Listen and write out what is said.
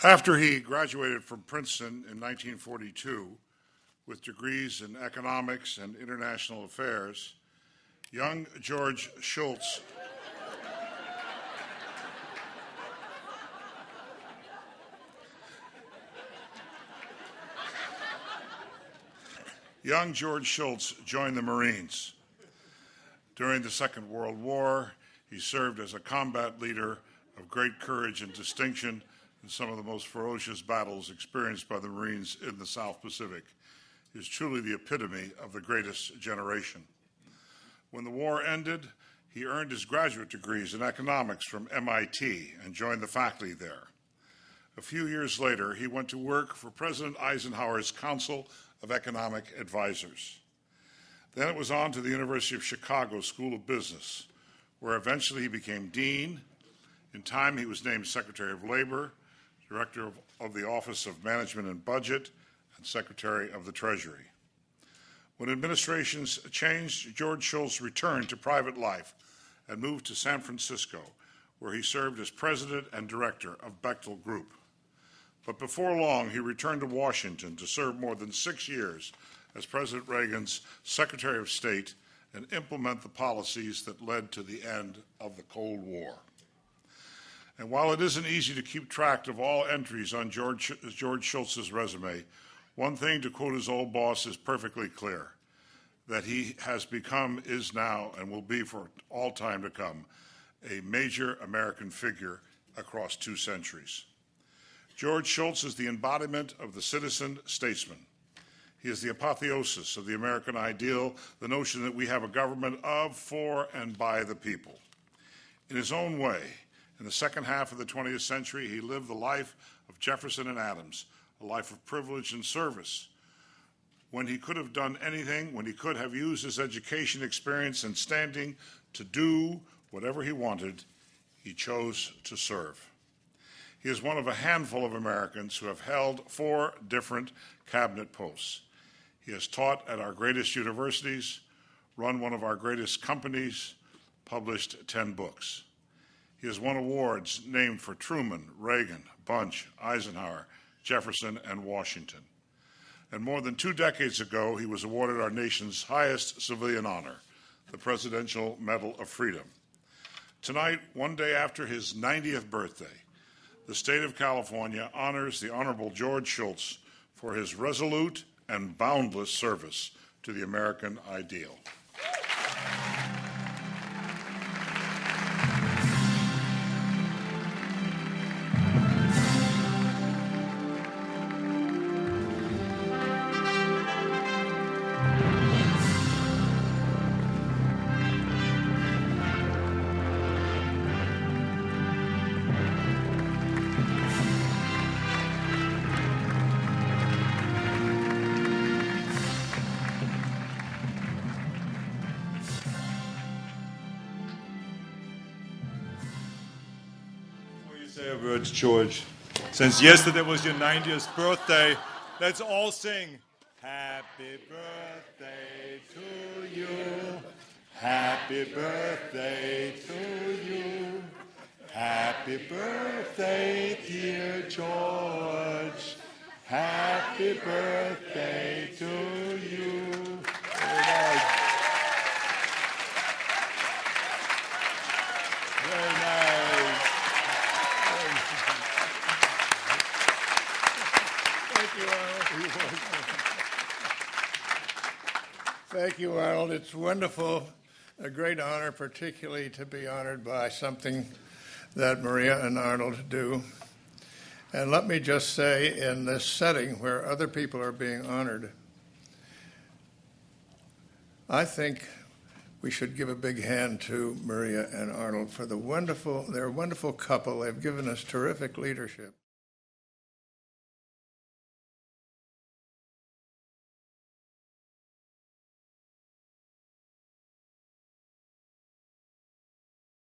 After he graduated from Princeton in 1942 with degrees in economics and international affairs, young George Shultz joined the Marines. During the Second World War, he served as a combat leader of great courage and distinction in some of the most ferocious battles experienced by the Marines in the South Pacific. He is truly the epitome of the greatest generation. When the war ended, he earned his graduate degrees in economics from MIT and joined the faculty there. A few years later, he went to work for President Eisenhower's Council of Economic Advisors. Then it was on to the University of Chicago School of Business, where eventually he became dean. In time, he was named Secretary of Labor, Director of the Office of Management and Budget, and Secretary of the Treasury. When administrations changed, George Shultz returned to private life and moved to San Francisco, where he served as president and director of Bechtel Group. But before long, he returned to Washington to serve more than 6 years as President Reagan's Secretary of State and implement the policies that led to the end of the Cold War. And while it isn't easy to keep track of all entries on George Shultz's resume, one thing, to quote his old boss, is perfectly clear: that he has become, is now, and will be for all time to come, a major American figure across 2 centuries. George Shultz is the embodiment of the citizen statesman. He is the apotheosis of the American ideal, the notion that we have a government of, for, and by the people. In his own way, in the second half of the 20th century, he lived the life of Jefferson and Adams, a life of privilege and service. When he could have done anything, when he could have used his education, experience, and standing to do whatever he wanted, he chose to serve. He is one of a handful of Americans who have held 4 different cabinet posts. He has taught at our greatest universities, run one of our greatest companies, published 10 books. He has won awards named for Truman, Reagan, Bunch, Eisenhower, Jefferson, and Washington. And more than 2 decades ago, he was awarded our nation's highest civilian honor, the Presidential Medal of Freedom. Tonight, one day after his 90th birthday, the state of California honors the Honorable George Shultz for his resolute and boundless service to the American ideal. Say a word, George. Since yesterday was your 90th birthday, let's all sing. Happy birthday to you. Happy birthday to you. Happy birthday, dear George. Happy birthday to you. Very nice. Thank you, Arnold. It's wonderful, a great honor, particularly to be honored by something that Maria and Arnold do. And let me just say, in this setting where other people are being honored, I think we should give a big hand to Maria and Arnold for they're a wonderful couple. They've given us terrific leadership.